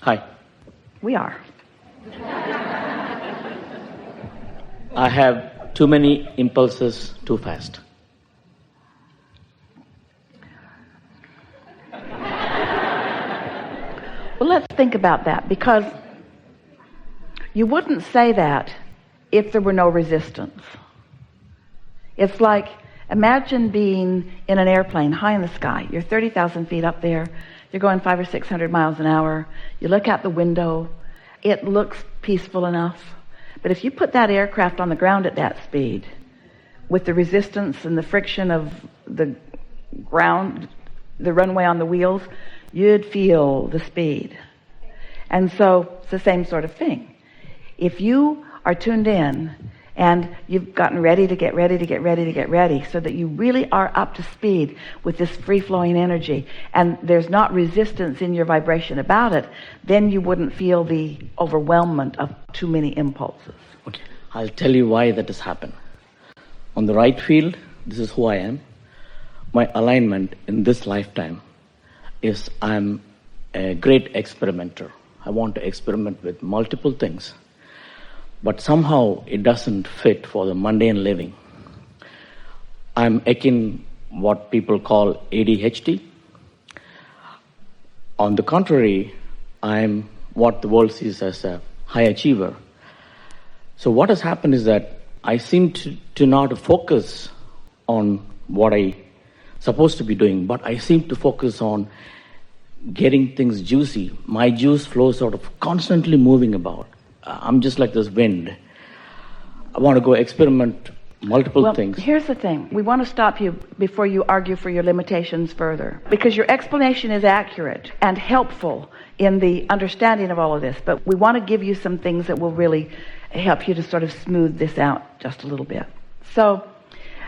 Hi. We are. I have too many impulses too fast. Well, let's think about that, because you wouldn't say that if there were no resistance. It's like, imagine being in an airplane high in the sky. You're 30,000 feet up there. You're going 500 or 600 miles an hour. You look out the window. It looks peaceful enough. But if you put that aircraft on the ground at that speed, with the resistance and the friction of the ground, the runway on the wheels, you'd feel the speed. And so it's the same sort of thing. If you are tuned in and you've gotten ready to get ready so that you really are up to speed with this free-flowing energy, and there's not resistance in your vibration about it, then you wouldn't feel the overwhelmment of too many impulses. Okay, I'll tell you why that has happened. On the right field, this is who I am. My alignment in this lifetime is I'm a great experimenter. I want to experiment with multiple things. But somehow it doesn't fit for the mundane living. I'm akin what people call ADHD. On the contrary, I'm what the world sees as a high achiever. So what has happened is that I seem to not focus on what I supposed to be doing, but I seem to focus on getting things juicy. My juice flows out of constantly moving about. I'm just like this wind. I want to go experiment multiple things. Here's the thing. We want to stop you before you argue for your limitations further, because your explanation is accurate and helpful in the understanding of all of this. But we want to give you some things that will really help you to sort of smooth this out just a little bit. So,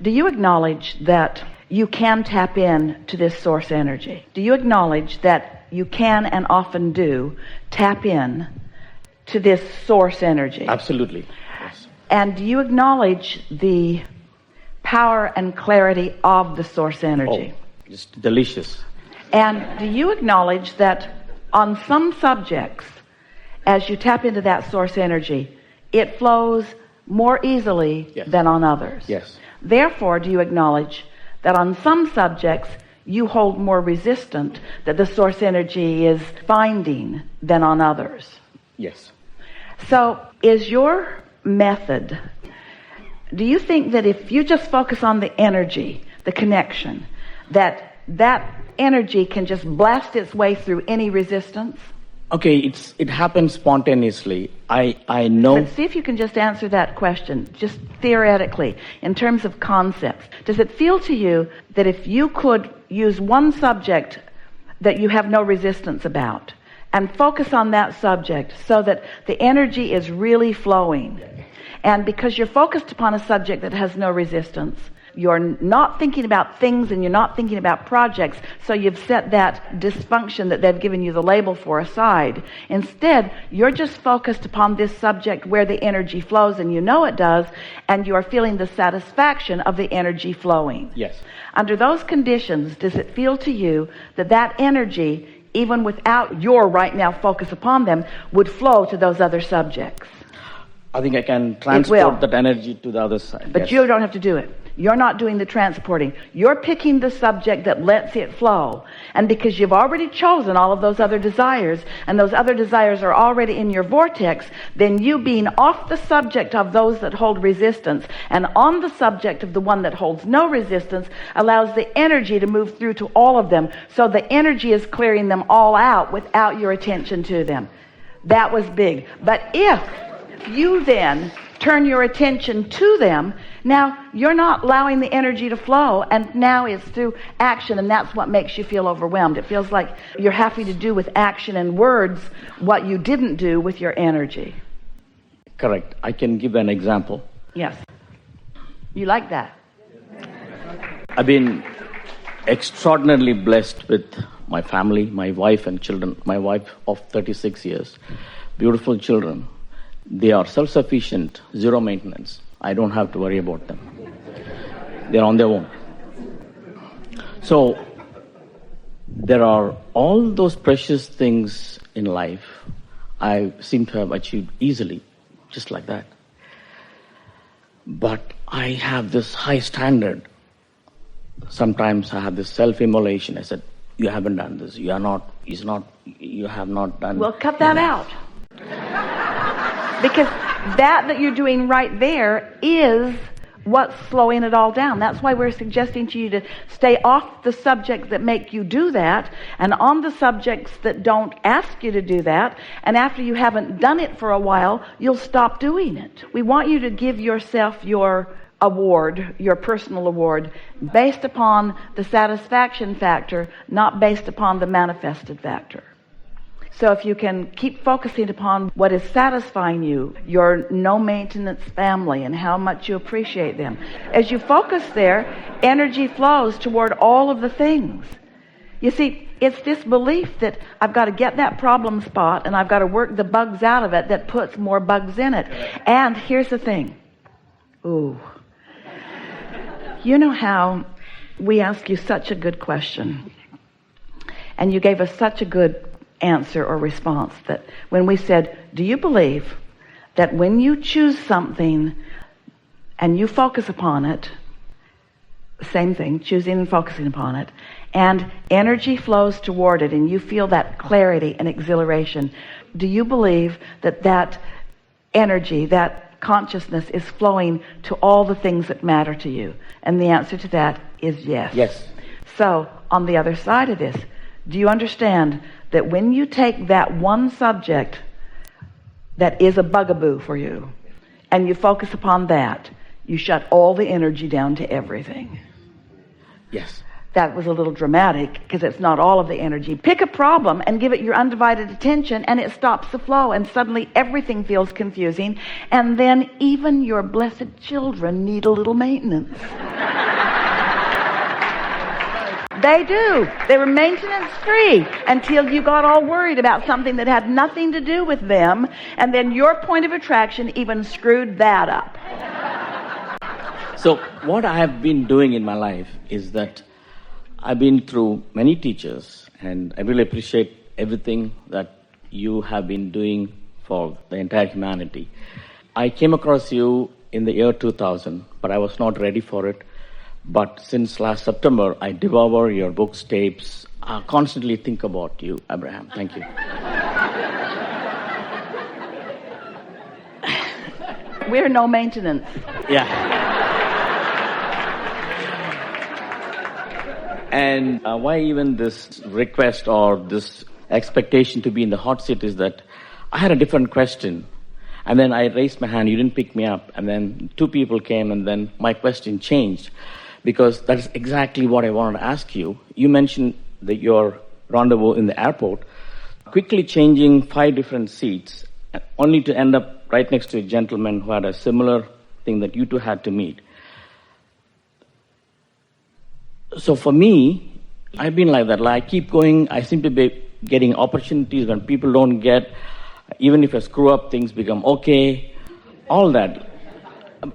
do you acknowledge that you can tap in to this source energy? Do you acknowledge that you can and often do tap in to this source energy? Absolutely. Yes. And do you acknowledge the power and clarity of the source energy? Oh, just delicious. And do you acknowledge that on some subjects, as you tap into that source energy, it flows more easily than on others? Yes. Therefore, do you acknowledge that on some subjects you hold more resistant that the source energy is finding than on others? Yes. So, is your method, do you think that if you just focus on the energy, the connection, that energy can just blast its way through any resistance? Okay, it happens spontaneously. I know. But see if you can just answer that question, just theoretically, in terms of concepts. Does it feel to you that if you could use one subject that you have no resistance about, and focus on that subject so that the energy is really flowing, and because you're focused upon a subject that has no resistance, you're not thinking about things and you're not thinking about projects, so you've set that dysfunction that they've given you the label for aside. Instead, you're just focused upon this subject where the energy flows, and you know it does, and you are feeling the satisfaction of the energy flowing. Yes. Under those conditions, does it feel to you that that energy, even without your right now focus upon them, would flow to those other subjects? I think I can transport that energy to the other side. But you don't have to do it. You're not doing the transporting. You're picking the subject that lets it flow. And because you've already chosen all of those other desires, and those other desires are already in your vortex, then you being off the subject of those that hold resistance and on the subject of the one that holds no resistance allows the energy to move through to all of them. So the energy is clearing them all out without your attention to them. That was big. But if you then turn your attention to them, now you're not allowing the energy to flow, and now it's through action, and that's what makes you feel overwhelmed. It feels like you're having to do with action and words what you didn't do with your energy. Correct. I can give an example. Yes. You like that? I've been extraordinarily blessed with my family, my wife and children. My wife of 36 years. Beautiful children. They are self-sufficient, zero maintenance. I don't have to worry about them. They're on their own. So there are all those precious things in life, I seem to have achieved easily, just like that. But I have this high standard. Sometimes I have this self-immolation. I said, you haven't done this. You have not done. Well, cut that out. Because that you're doing right there is what's slowing it all down. That's why we're suggesting to you to stay off the subjects that make you do that and on the subjects that don't ask you to do that. And after you haven't done it for a while, you'll stop doing it. We want you to give yourself your award, your personal award, based upon the satisfaction factor, not based upon the manifested factor. So if you can keep focusing upon what is satisfying you, your no-maintenance family and how much you appreciate them, as you focus there, energy flows toward all of the things. You see, it's this belief that I've got to get that problem spot and I've got to work the bugs out of it that puts more bugs in it. And here's the thing. Ooh. You know how we ask you such a good question and you gave us such a good answer or response that when we said, do you believe that when you choose something and you focus upon it, same thing, choosing and focusing upon it, and energy flows toward it and you feel that clarity and exhilaration, do you believe that that energy, that consciousness is flowing to all the things that matter to you? And the answer to that is yes. Yes. So on the other side of this, do you understand that when you take that one subject that is a bugaboo for you and you focus upon that, you shut all the energy down to everything? Yes. That was a little dramatic because it's not all of the energy. Pick a problem and give it your undivided attention and it stops the flow and suddenly everything feels confusing and then even your blessed children need a little maintenance. They do. They were maintenance free until you got all worried about something that had nothing to do with them and then your point of attraction even screwed that up. So what I have been doing in my life is that I've been through many teachers and I really appreciate everything that you have been doing for the entire humanity. I came across you in the year 2000, but I was not ready for it. But since last September, I devour your books, tapes. I constantly think about you, Abraham. Thank you. We're no maintenance. Yeah. And why even this request or this expectation to be in the hot seat is that I had a different question. And then I raised my hand, you didn't pick me up. And then two people came and then my question changed. Because that is exactly what I wanted to ask you. You mentioned that your rendezvous in the airport, quickly changing 5 different seats, only to end up right next to a gentleman who had a similar thing that you two had to meet. So for me, I've been like that. Like I keep going, I seem to be getting opportunities when people don't get, even if I screw up, things become okay, all that.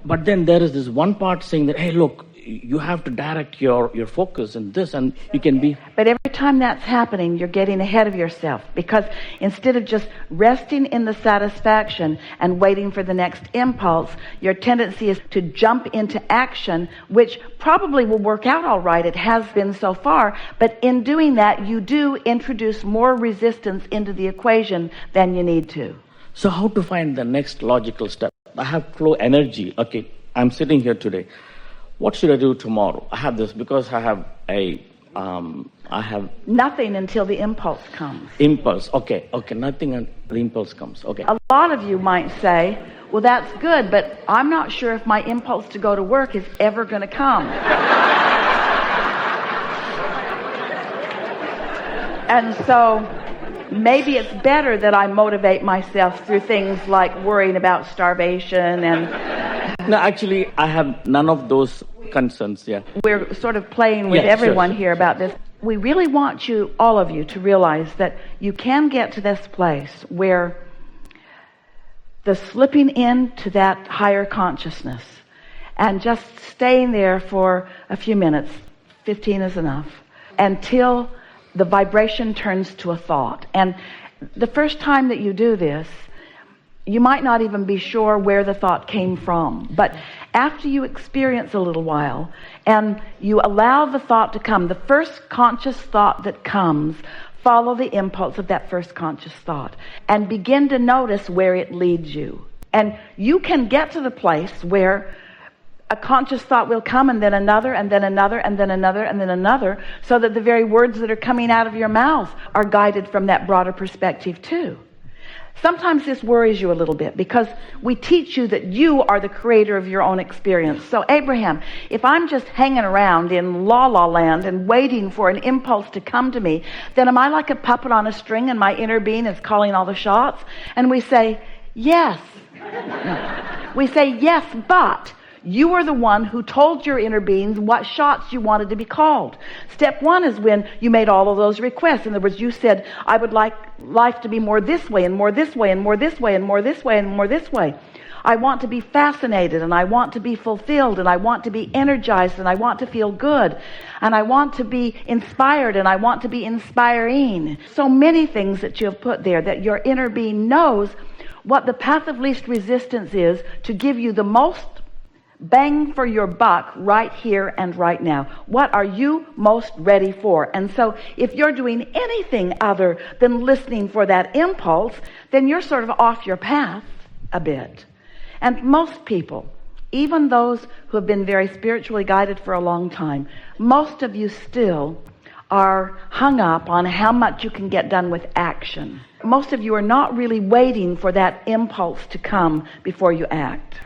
But then there is this one part saying that, hey, look, you have to direct your focus in this and you can be... But every time that's happening, you're getting ahead of yourself because instead of just resting in the satisfaction and waiting for the next impulse, your tendency is to jump into action, which probably will work out all right. It has been so far. But in doing that, you do introduce more resistance into the equation than you need to. So how to find the next logical step? I have flow energy. Okay, I'm sitting here today. What should I do tomorrow? I have this because I have nothing until the impulse comes. Impulse. Okay, nothing until the impulse comes. Okay. A lot of you might say, well, that's good, but I'm not sure if my impulse to go to work is ever going to come. And so maybe it's better that I motivate myself through things like worrying about starvation and... No, actually, I have none of those concerns, yeah. We're sort of playing with everyone here about this. We really want you, all of you, to realize that you can get to this place where the slipping into that higher consciousness and just staying there for a few minutes, 15 is enough, until the vibration turns to a thought. And the first time that you do this, you might not even be sure where the thought came from. But after you experience a little while and you allow the thought to come, the first conscious thought that comes, follow the impulse of that first conscious thought and begin to notice where it leads you. And you can get to the place where a conscious thought will come, and then another, and then another, and then another, and then another, so that the very words that are coming out of your mouth are guided from that broader perspective too. Sometimes this worries you a little bit because we teach you that you are the creator of your own experience. So Abraham, if I'm just hanging around in la land and waiting for an impulse to come to me, then am I like a puppet on a string and my inner being is calling all the shots? And we say, yes. No. We say, yes, but you are the one who told your inner beings what shots you wanted to be called. Step one is when you made all of those requests. In other words, you said, I would like life to be more this way and more this way and more this way and more this way and more this way. I want to be fascinated, and I want to be fulfilled, and I want to be energized, and I want to feel good, and I want to be inspired, and I want to be inspiring. So many things that you have put there that your inner being knows what the path of least resistance is to give you the most bang for your buck right here and right now. What are you most ready for? And so if you're doing anything other than listening for that impulse, then you're sort of off your path a bit. And most people, even those who have been very spiritually guided for a long time, most of you still are hung up on how much you can get done with action. Most of you are not really waiting for that impulse to come before you act.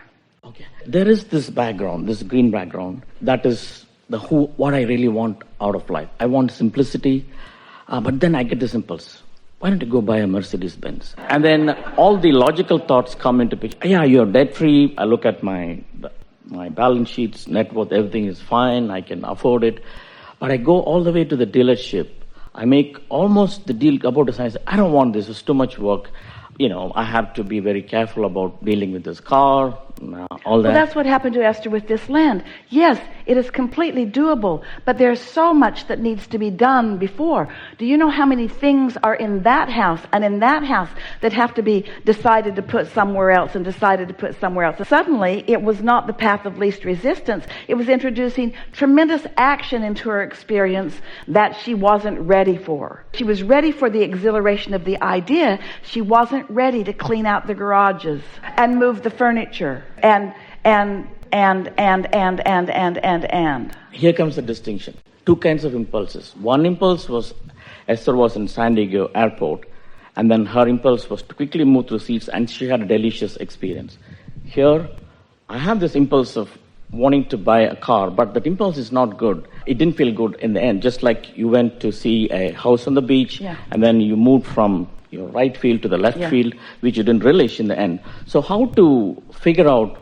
Okay. There is this background, this green background, that is what I really want out of life. I want simplicity, but then I get this impulse. Why don't you go buy a Mercedes Benz? And then all the logical thoughts come into picture. Yeah, you're debt free. I look at my balance sheets, net worth, everything is fine. I can afford it. But I go all the way to the dealership. I make almost the deal about this. I say, I don't want this. It's too much work. I have to be very careful about dealing with this car, all that. Well, that's what happened to Esther with this land. Yes, it is completely doable, but there's so much that needs to be done before. Do you know how many things are in that house and in that house that have to be decided to put somewhere else and decided to put somewhere else? Suddenly, it was not the path of least resistance. It was introducing tremendous action into her experience that she wasn't ready for. She was ready for the exhilaration of the idea. She wasn't ready to clean out the garages and move the furniture and. Here comes the distinction. Two kinds of impulses. One impulse was, Esther was in San Diego airport, and then her impulse was to quickly move through seats, and she had a delicious experience. Here, I have this impulse of wanting to buy a car, but that impulse is not good. It didn't feel good in the end, just like you went to see a house on the beach, and then you moved from your right field to the left field, which you didn't relish in the end. So how to figure out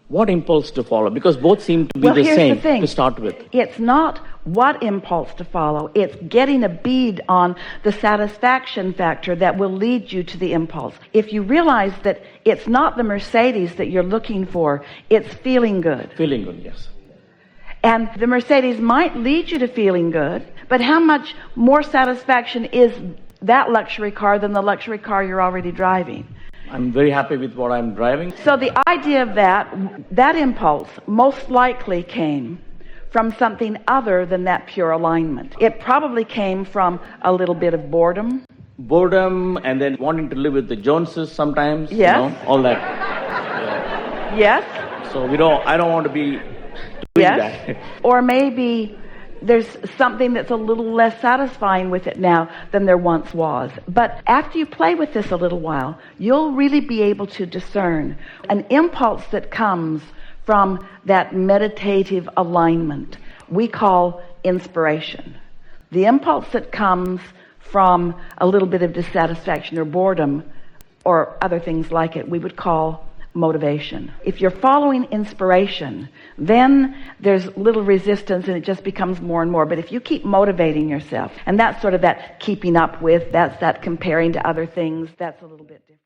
what impulse to follow? Because both seem to be the same to start with. It's not what impulse to follow. It's getting a bead on the satisfaction factor that will lead you to the impulse. If you realize that it's not the Mercedes that you're looking for, it's feeling good. Feeling good, yes. And the Mercedes might lead you to feeling good, but how much more satisfaction is that luxury car than the luxury car you're already driving? I'm very happy with what I'm driving. So the idea of that impulse most likely came from something other than that pure alignment. It probably came from a little bit of boredom. Boredom, and then wanting to live with the Joneses sometimes. Yes. All that. Yes. So I don't want to be doing that. Or maybe there's something that's a little less satisfying with it now than there once was. But after you play with this a little while, you'll really be able to discern an impulse that comes from that meditative alignment we call inspiration. The impulse that comes from a little bit of dissatisfaction or boredom or other things like it, we would call motivation. If you're following inspiration, then there's little resistance and it just becomes more and more. But if you keep motivating yourself, and that's sort of that keeping up with, that's that comparing to other things, that's a little bit different.